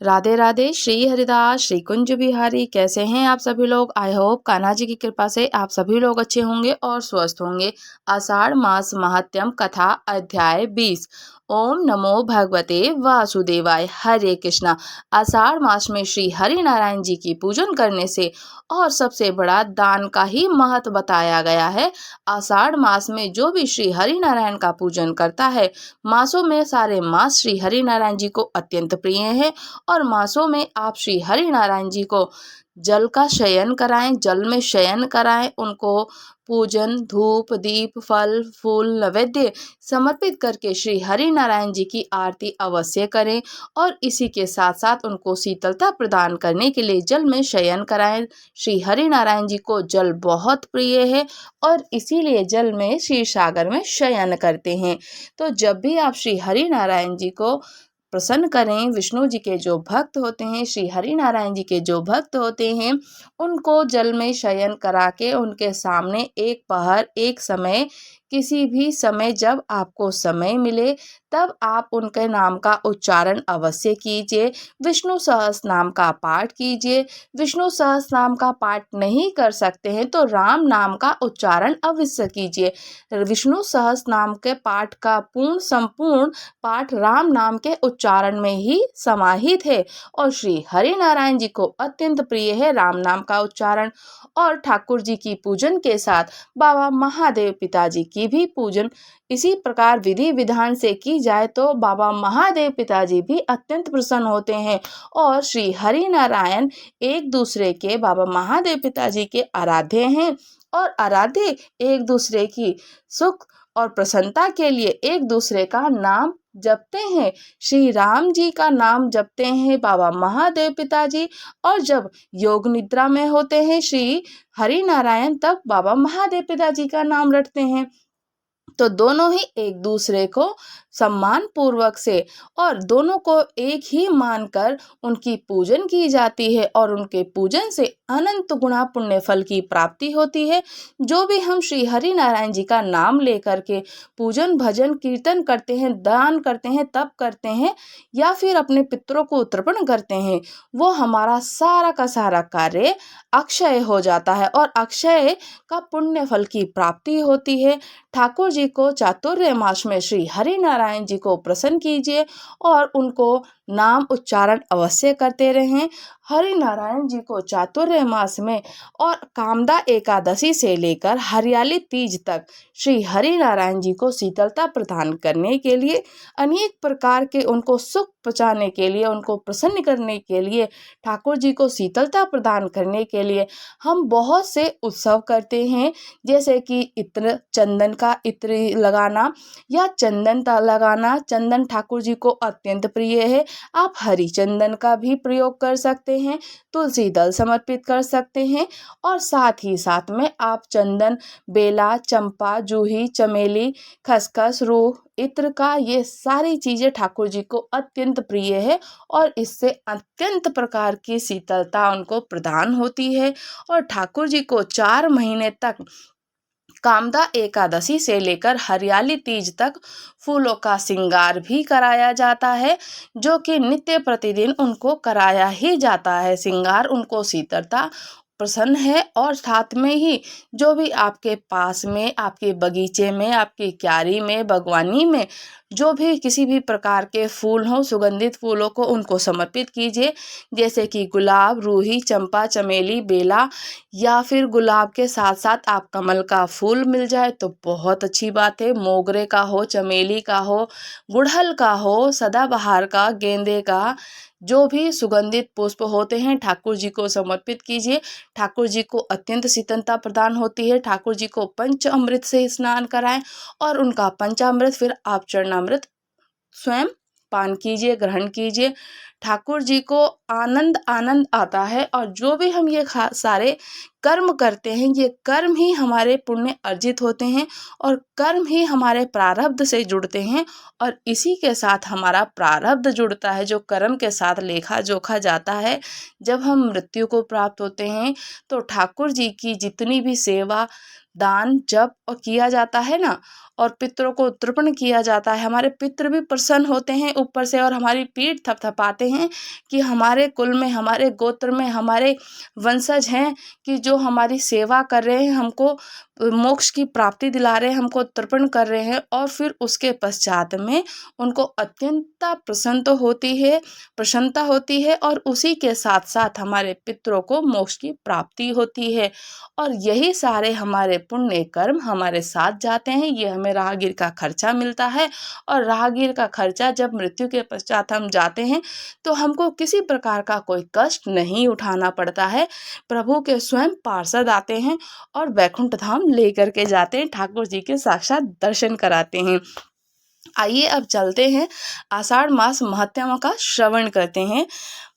राधे राधे। श्री हरिदास, श्री कुंज बिहारी। कैसे हैं आप सभी लोग? आई होप कान्हा जी की कृपा से आप सभी लोग अच्छे होंगे और स्वस्थ होंगे। आषाढ़ मास महात्म्यम कथा अध्याय 20। ओम नमो भगवते वासुदेवाय। हरे कृष्णा। आषाढ़ मास में श्री हरि नारायण जी की पूजन करने से और सबसे बड़ा दान का ही महत्व बताया गया है। आषाढ़ मास में जो भी श्री हरि नारायण का पूजन करता है, मासों में सारे मास श्री हरि नारायण जी को अत्यंत प्रिय है। और मासों में आप श्री हरि नारायण जी को जल का शयन कराएं, जल में शयन कराएं। उनको पूजन, धूप, दीप, फल, फूल, नैवेद्य समर्पित करके श्री हरि नारायण जी की आरती अवश्य करें। और इसी के साथ साथ उनको शीतलता प्रदान करने के लिए जल में शयन कराएं। श्री हरि नारायण जी को जल बहुत प्रिय है और इसीलिए जल में क्षीर सागर में शयन करते हैं। तो जब भी आप श्री हरि नारायण जी को प्रसन्न करें, विष्णु जी के जो भक्त होते हैं, श्री हरि नारायण जी के जो भक्त होते हैं, उनको जल में शयन करा के उनके सामने एक पहर, एक समय, किसी भी समय जब आपको समय मिले तब आप उनके नाम का उच्चारण अवश्य कीजिए। विष्णु सहस्त्र नाम का पाठ कीजिए। विष्णु सहस्त्र नाम का पाठ नहीं कर सकते हैं तो राम नाम का उच्चारण अवश्य कीजिए। विष्णु सहस्त्र नाम के पाठ का पूर्ण संपूर्ण पाठ राम नाम के उच्चारण में ही समाहित है और श्री हरि नारायण जी को अत्यंत प्रिय है राम नाम का उच्चारण। और ठाकुर जी की पूजन के साथ बाबा महादेव पिताजी की भी पूजन इसी प्रकार विधि विधान से की जाए तो बाबा महादेव पिताजी भी अत्यंत प्रसन्न होते हैं। और श्री हरि नारायण एक दूसरे के, बाबा महादेव पिताजी के आराध्य हैं और आराध्य एक दूसरे की सुख और प्रसन्नता के लिए एक दूसरे का नाम जपते हैं। श्री राम जी का नाम जपते हैं बाबा महादेव पिताजी, और जब योग निद्रा में होते हैं श्री हरि नारायण तब बाबा महादेव पिताजी का नाम रटते हैं। तो दोनों ही एक दूसरे को सम्मान पूर्वक से और दोनों को एक ही मानकर उनकी पूजन की जाती है और उनके पूजन से अनंत गुणा पुण्य फल की प्राप्ति होती है। जो भी हम श्री हरि नारायण जी का नाम लेकर के पूजन, भजन, कीर्तन करते हैं, दान करते हैं, तप करते हैं या फिर अपने पितरों को तर्पण करते हैं, वो हमारा सारा का सारा कार्य अक्षय हो जाता है और अक्षय का पुण्य फल की प्राप्ति होती है। ठाकुर जी को चातुर्य मास में श्री हरि नारायण जी को प्रसन्न कीजिए और उनको नाम उच्चारण अवश्य करते रहें। हरि नारायण जी को चातुर्य मास में और कामदा एकादशी से लेकर हरियाली तीज तक श्री हरि नारायण जी को शीतलता प्रदान करने के लिए, अनेक प्रकार के उनको सुख पहुँचाने के लिए, उनको प्रसन्न करने के लिए, ठाकुर जी को शीतलता प्रदान करने के लिए हम बहुत से उत्सव करते हैं। जैसे कि इत्र, चंदन का इत्र लगाना या चंदन लगाना। चंदन ठाकुर जी को अत्यंत प्रिय है। आप हरी चंदन का भी प्रयोग कर सकते हैं, तुलसी दल समर्पित कर सकते हैं और साथ ही साथ में आप चंदन, बेला, चंपा, जूही, चमेली, खसखस, रूह, इत्र का, ये सारी चीजें ठाकुर जी को अत्यंत प्रिय है और इससे अत्यंत प्रकार की शीतलता उनको प्रदान होती है। और ठाकुर जी को 4 महीने तक कामदा एकादशी से लेकर हरियाली तीज तक फूलों का श्रृंगार भी कराया जाता है, जो कि नित्य प्रतिदिन उनको कराया ही जाता है श्रृंगार। उनको शीतलता प्रसन्न है और साथ में ही जो भी आपके पास में, आपके बगीचे में, आपकी क्यारी में, बागवानी में जो भी किसी भी प्रकार के फूल हों, सुगंधित फूलों को उनको समर्पित कीजिए। जैसे कि गुलाब, रूही, चंपा, चमेली, बेला या फिर गुलाब के साथ साथ आप कमल का फूल मिल जाए तो बहुत अच्छी बात है। मोगरे का हो, चमेली का हो, गुड़हल का हो, सदाबहार का, गेंदे का, जो भी सुगंधित पुष्प होते हैं ठाकुर जी को समर्पित कीजिए। ठाकुर जी को अत्यंत शीतलता प्रदान होती है। ठाकुर जी को पंच अमृत से स्नान कराएं और उनका पंचामृत फिर आप चरणामृत स्वयं पान कीजिए, ग्रहण कीजिए। ठाकुर जी को आनंद आनंद आता है और जो भी हम ये सारे कर्म करते हैं, ये कर्म ही हमारे पुण्य अर्जित होते हैं और कर्म ही हमारे प्रारब्ध से जुड़ते हैं और इसी के साथ हमारा प्रारब्ध जुड़ता है, जो कर्म के साथ लेखा जोखा जाता है। जब हम मृत्यु को प्राप्त होते हैं तो ठाकुर जी की जितनी भी सेवा, दान, जप और किया जाता है ना, और पितरों को तर्पण किया जाता है। हमारे पितृ भी प्रसन्न होते हैं ऊपर से और हमारी पीठ थपथपाते हैं कि हमारे कुल में, हमारे गोत्र में, हमारे वंशज हैं कि जो हमारी सेवा कर रहे हैं, हमको मोक्ष की प्राप्ति दिला रहे हैं, हमको तर्पण कर रहे हैं। और फिर उसके पश्चात में उनको अत्यंत प्रसन्नता होती है और उसी के साथ साथ हमारे पितरों को मोक्ष की प्राप्ति होती है। और यही सारे हमारे पुण्य कर्म हमारे साथ जाते हैं। ये हमें राहगीर का खर्चा मिलता है और राहगीर का खर्चा जब मृत्यु के पश्चात हम जाते हैं तो हमको किसी प्रकार का कोई कष्ट नहीं उठाना पड़ता है। प्रभु के स्वयं पार्षद आते हैं और वैकुंठ धाम लेकर के जाते हैं, ठाकुर जी के साक्षात दर्शन कराते हैं। आइए अब चलते हैं, आषाढ़ मास महात्म्य का श्रवण करते हैं।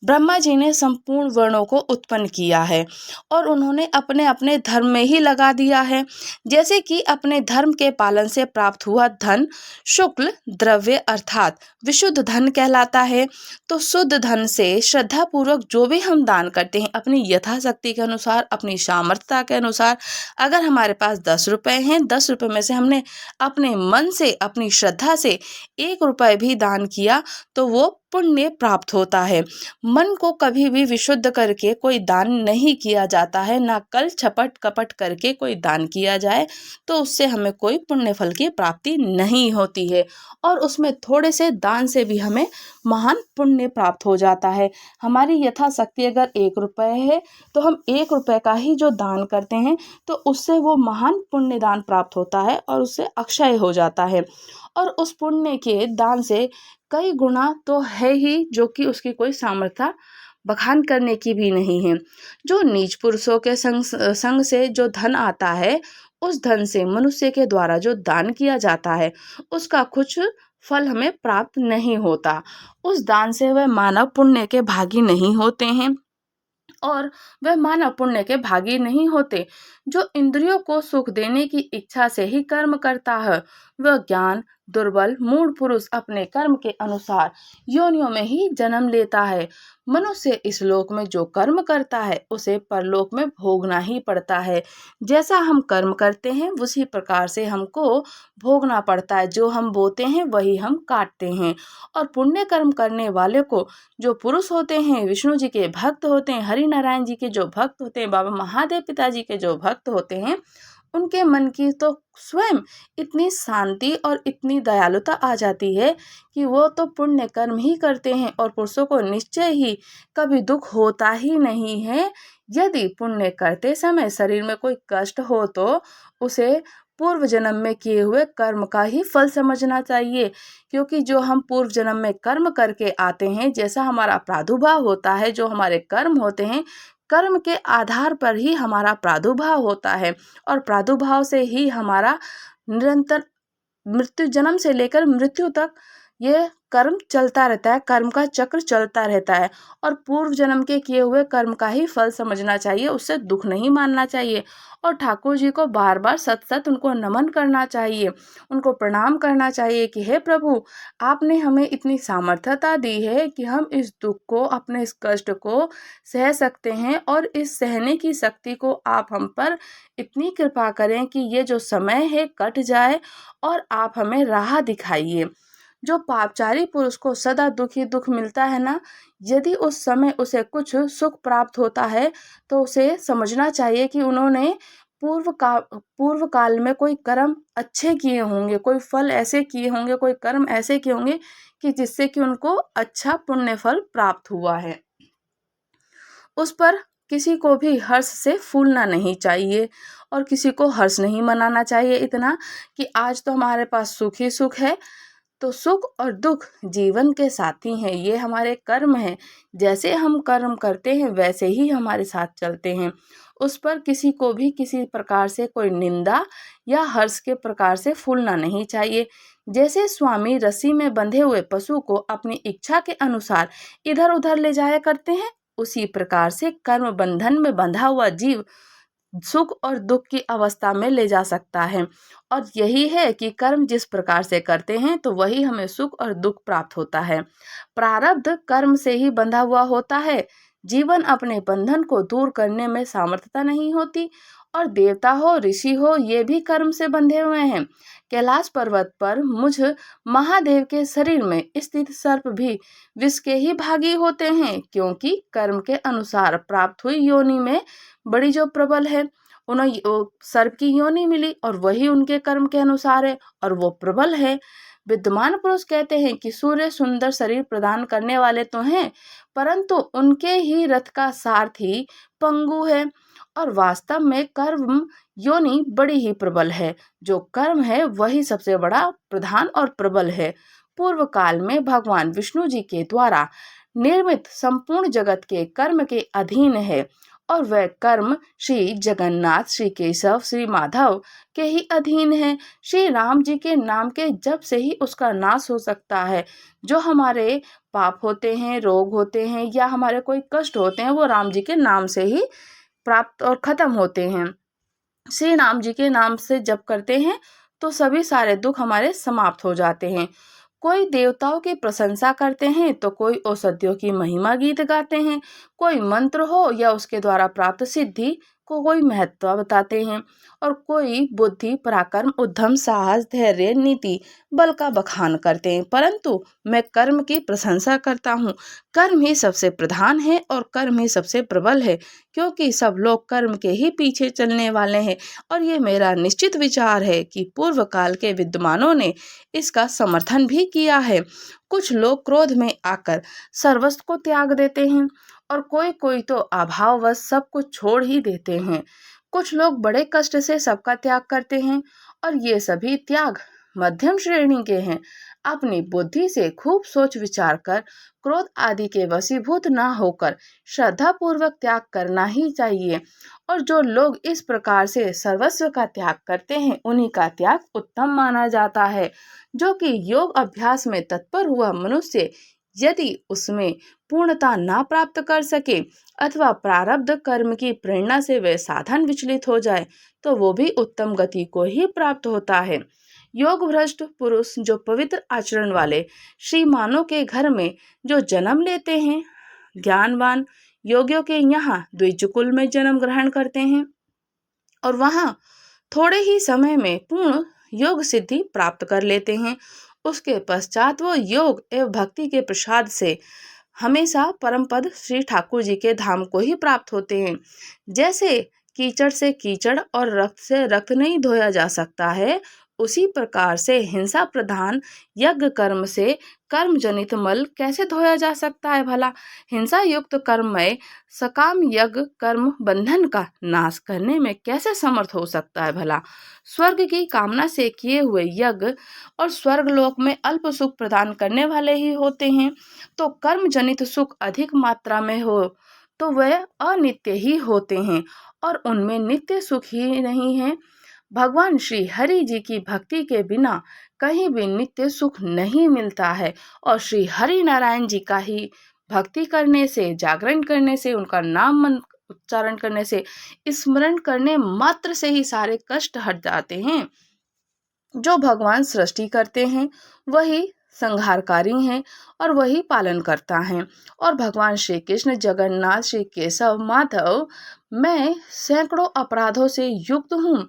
ब्रह्मा जी ने संपूर्ण वर्णों को उत्पन्न किया है और उन्होंने अपने अपने धर्म में ही लगा दिया है। जैसे कि अपने धर्म के पालन से प्राप्त हुआ धन शुक्ल द्रव्य अर्थात विशुद्ध धन कहलाता है। तो शुद्ध धन से श्रद्धा पूर्वक जो भी हम दान करते हैं अपनी यथाशक्ति के अनुसार, अपनी सामर्थ्यता के अनुसार, अगर हमारे पास 10 रुपए हैं, 10 रुपए में से हमने अपने मन से, अपनी श्रद्धा से 1 रुपए भी दान किया तो वो पुण्य प्राप्त होता है। मन को कभी भी विशुद्ध करके कोई दान नहीं किया जाता है, ना कल छपट कपट करके कोई दान किया जाए तो उससे हमें कोई पुण्य फल की प्राप्ति नहीं होती है। और उसमें थोड़े से दान से भी हमें महान पुण्य प्राप्त हो जाता है। हमारी यथाशक्ति अगर 1 रुपए है तो हम 1 रुपए का ही जो दान करते हैं तो उससे वो महान पुण्य दान प्राप्त होता है और उससे अक्षय हो जाता है। और उस पुण्य के दान से कई गुना तो है ही, जो कि उसकी कोई सामर्थ्य बखान करने की भी नहीं है। जो नीच पुरुषों के संग से जो धन आता है, उस धन से मनुष्य के द्वारा जो दान किया जाता है उसका कुछ फल हमें प्राप्त नहीं होता। उस दान से वह मानव पुण्य के भागी नहीं होते हैं और वह मानव पुण्य के भागी नहीं होते। जो इंद्रियों को सुख देने की इच्छा से ही कर्म करता है वह ज्ञान दुर्बल मूढ़ पुरुष अपने कर्म के अनुसार योनियों में ही जन्म लेता है। मनुष्य इस लोक में जो कर्म करता है उसे परलोक में भोगना ही पड़ता है। जैसा हम कर्म करते हैं उसी प्रकार से हमको भोगना पड़ता है। जो हम बोते हैं वही हम काटते हैं। और पुण्य कर्म करने वाले को जो पुरुष होते हैं, विष्णु जी के भक्त होते हैं, हरि नारायण जी के जो भक्त होते हैं, बाबा महादेव पिताजी के जो भक्त होते हैं, उनके मन की तो स्वयं इतनी शांति और इतनी दयालुता आ जाती है कि वो तो पुण्य कर्म ही करते हैं और पुरुषों को निश्चय ही कभी दुख होता ही नहीं है। यदि पुण्य करते समय शरीर में कोई कष्ट हो तो उसे पूर्व जन्म में किए हुए कर्म का ही फल समझना चाहिए। क्योंकि जो हम पूर्व जन्म में कर्म करके आते हैं, जैसा हमारा प्रादुर्भाव होता है, जो हमारे कर्म होते हैं, कर्म के आधार पर ही हमारा प्रादुर्भाव होता है और प्रादुर्भाव से ही हमारा निरंतर मृत्यु, जन्म से लेकर मृत्यु तक ये कर्म चलता रहता है, कर्म का चक्र चलता रहता है। और पूर्व जन्म के किए हुए कर्म का ही फल समझना चाहिए, उससे दुख नहीं मानना चाहिए। और ठाकुर जी को बार बार सत सत उनको नमन करना चाहिए, उनको प्रणाम करना चाहिए कि हे प्रभु, आपने हमें इतनी सामर्थ्यता दी है कि हम इस दुख को, अपने इस कष्ट को सह सकते हैं और इस सहने की शक्ति को आप हम पर इतनी कृपा करें कि ये जो समय है कट जाए और आप हमें राह दिखाइए। जो पापचारी पुरुष को सदा दुख ही दुख मिलता है ना, यदि उस समय उसे कुछ सुख प्राप्त होता है तो उसे समझना चाहिए कि उन्होंने पूर्व काल में कोई कर्म अच्छे किए होंगे, कोई फल ऐसे किए होंगे, कोई कर्म ऐसे किए होंगे कि जिससे कि उनको अच्छा पुण्य फल प्राप्त हुआ है। उस पर किसी को भी हर्ष से फूलना नहीं चाहिए और किसी को हर्ष नहीं मनाना चाहिए इतना कि आज तो हमारे पास सुख ही सुख है। तो सुख और दुख जीवन के साथी हैं, ये हमारे कर्म हैं। जैसे हम कर्म करते हैं वैसे ही हमारे साथ चलते हैं। उस पर किसी को भी किसी प्रकार से कोई निंदा या हर्ष के प्रकार से फूलना नहीं चाहिए। जैसे स्वामी रस्सी में बंधे हुए पशु को अपनी इच्छा के अनुसार इधर उधर ले जाया करते हैं, उसी प्रकार से कर्म बंधन में बंधा हुआ जीव सुख और दुख की अवस्था में ले जा सकता है। और यही है कि कर्म जिस प्रकार से करते हैं तो वही हमें सुख और दुख प्राप्त होता है। प्रारब्ध कर्म से ही बंधा हुआ होता है। जीवन अपने बंधन को दूर करने में सामर्थ्यता नहीं होती और देवता हो ऋषि हो ये भी कर्म से बंधे हुए हैं। कैलाश पर्वत पर मुझ महादेव के शरीर में स्थित सर्प भी विष के ही भागी होते हैं, क्योंकि कर्म के अनुसार प्राप्त हुई योनि में बड़ी जो प्रबल है, उन्हें सर्प की योनि मिली और वही उनके कर्म के अनुसार है और वो प्रबल है। विद्वान पुरुष कहते हैं कि सूर्य सुंदर शरीर प्रदान करने वाले तो हैं, परंतु उनके ही रथ का सारथी पंगु है। और वास्तव में कर्म योनि बड़ी ही प्रबल है। जो कर्म है वही सबसे बड़ा प्रधान और प्रबल है। पूर्व काल में भगवान विष्णु जी के द्वारा निर्मित संपूर्ण जगत के कर्म के अधीन है और वह कर्म श्री जगन्नाथ, श्री केशव, श्री माधव के ही अधीन है। श्री राम जी के नाम के जप से ही उसका नाश हो सकता है। जो हमारे पाप होते हैं, रोग होते हैं या हमारे कोई कष्ट होते हैं, वो राम जी के नाम से ही प्राप्त और खत्म होते हैं। श्री राम जी के नाम से जप करते हैं तो सभी सारे दुख हमारे समाप्त हो जाते हैं। कोई देवताओं की प्रशंसा करते हैं तो कोई औषधियों की महिमा गीत गाते हैं, कोई मंत्र हो या उसके द्वारा प्राप्त सिद्धि को कोई महत्व बताते हैं, और कोई बुद्धि, पराक्रम, उद्यम, साहस, धैर्य, नीति, बल का बखान करते हैं। परंतु मैं कर्म की प्रशंसा करता हूँ। कर्म ही सबसे प्रधान है और कर्म ही सबसे प्रबल है, क्योंकि सब लोग कर्म के ही पीछे चलने वाले हैं। और ये मेरा निश्चित विचार है कि पूर्व काल के विद्वानों ने इसका समर्थन भी किया है। कुछ लोग क्रोध में आकर सर्वस्व को त्याग देते हैं और कोई कोई तो अभाववश सब कुछ छोड़ ही देते हैं। कुछ लोग बड़े कष्ट से सबका त्याग करते हैं और ये सभी त्याग मध्यम श्रेणी के हैं। अपनी बुद्धि से खूब सोच विचार कर क्रोध आदि के वशीभूत ना होकर श्रद्धा पूर्वक त्याग करना ही चाहिए। और जो लोग इस प्रकार से सर्वस्व का त्याग करते हैं उन्हीं का त्याग उत्तम माना जाता है। जो कि योग अभ्यास में तत्पर हुआ मनुष्य यदि उसमें पूर्णता ना प्राप्त कर सके अथवा प्रारब्ध कर्म की प्रेरणा से वह साधन विचलित हो जाए तो वो भी उत्तम गति को ही प्राप्त होता है। योग भ्रष्ट पुरुष जो पवित्र आचरण वाले श्रीमानों के घर में जो जन्म लेते हैं, ज्ञानवान योगियों के यहाँ द्विजकुल में जन्म ग्रहण करते हैं और वहाँ थोड़े ही समय में पूर्ण योग सिद्धि प्राप्त कर लेते हैं। उसके पश्चात वो योग एवं भक्ति के प्रसाद से हमेशा परम पद श्री ठाकुर जी के धाम को ही प्राप्त होते हैं। जैसे कीचड़ से कीचड़ और रक्त से रक्त नहीं धोया जा सकता है, उसी प्रकार से हिंसा प्रधान यज्ञ कर्म से कर्म जनित मल कैसे धोया जा सकता है भला। हिंसा युक्त कर्ममय सकाम यज्ञ कर्म बंधन का नाश करने में कैसे समर्थ हो सकता है भला। स्वर्ग की कामना से किए हुए यज्ञ और स्वर्ग लोक में अल्प सुख प्रदान करने वाले ही होते हैं, तो कर्म जनित सुख अधिक मात्रा में हो तो वह अनित्य ही होते हैं और उनमें नित्य सुख ही नहीं है। भगवान श्री हरि जी की भक्ति के बिना कहीं भी नित्य सुख नहीं मिलता है और श्री हरि नारायण जी का ही भक्ति करने से, जागरण करने से, उनका नाम उच्चारण करने से, स्मरण करने मात्र से ही सारे कष्ट हट जाते हैं। जो भगवान सृष्टि करते हैं वही संहारकारी हैं और वही पालन करता है। और भगवान श्री कृष्ण, जगन्नाथ, श्री केशव, माधव, मैं सैकड़ों अपराधों से युक्त हूँ,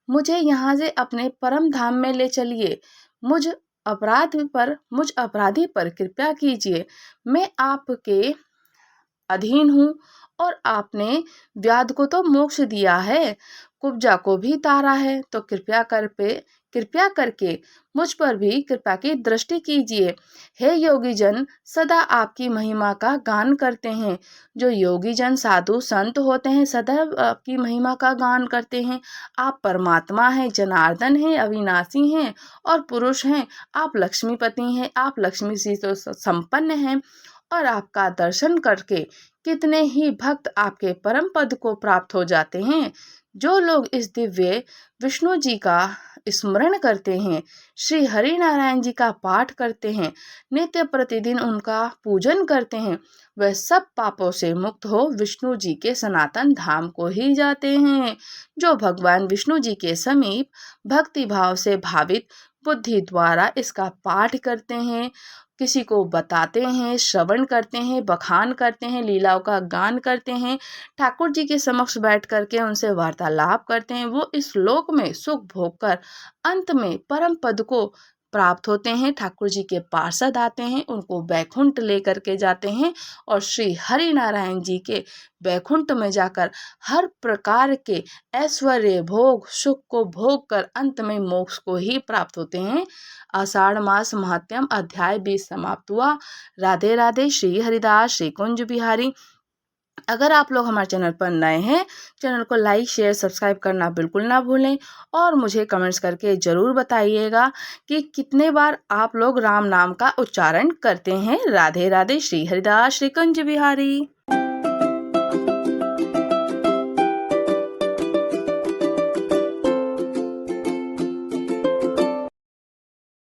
मुझे यहाँ से अपने परम धाम में ले चलिए। मुझ अपराधी पर कृपा कीजिए। मैं आपके अधीन हूँ और आपने व्याध को तो मोक्ष दिया है, कुब्जा को भी तारा है, तो कृपया करके मुझ पर भी कृपा की दृष्टि कीजिए। हे योगी जन सदा आपकी महिमा का गान करते हैं। जो योगी जन साधु संत होते हैं सदैव आपकी महिमा का गान करते हैं। आप परमात्मा हैं, जनार्दन हैं, अविनाशी हैं और पुरुष हैं। आप लक्ष्मीपति हैं, आप लक्ष्मी से तो संपन्न हैं और आपका दर्शन करके कितने ही भक्त आपके परम पद को प्राप्त हो जाते हैं। जो लोग इस दिव्य विष्णु जी का स्मरण करते हैं, श्री हरि नारायण जी का पाठ करते हैं, नित्य प्रतिदिन उनका पूजन करते हैं, वह सब पापों से मुक्त हो विष्णु जी के सनातन धाम को ही जाते हैं। जो भगवान विष्णु जी के समीप भक्ति भाव से भावित बुद्धि द्वारा इसका पाठ करते हैं किसी को बताते हैं, श्रवण करते हैं, बखान करते हैं, लीलाओं का गान करते हैं, ठाकुर जी के समक्ष बैठ करके उनसे वार्तालाप करते हैं, वो इस लोक में सुख भोग कर अंत में परम पद को प्राप्त होते हैं। ठाकुर जी के पार्षद आते हैं, उनको बैकुंठ लेकर के जाते हैं और श्री हरि नारायण जी के बैकुंठ में जाकर हर प्रकार के ऐश्वर्य भोग सुख को भोग कर अंत में मोक्ष को ही प्राप्त होते हैं। आषाढ़ मास महात्म्यम अध्याय 20 समाप्त हुआ। राधे राधे। श्री हरिदास श्री कुंज बिहारी। अगर आप लोग हमारे चैनल पर नए हैं, चैनल को लाइक शेयर सब्सक्राइब करना बिल्कुल ना भूलें और मुझे कमेंट्स करके ज़रूर बताइएगा कि कितने बार आप लोग राम नाम का उच्चारण करते हैं। राधे राधे। श्री हरिदास श्री कुंज बिहारी।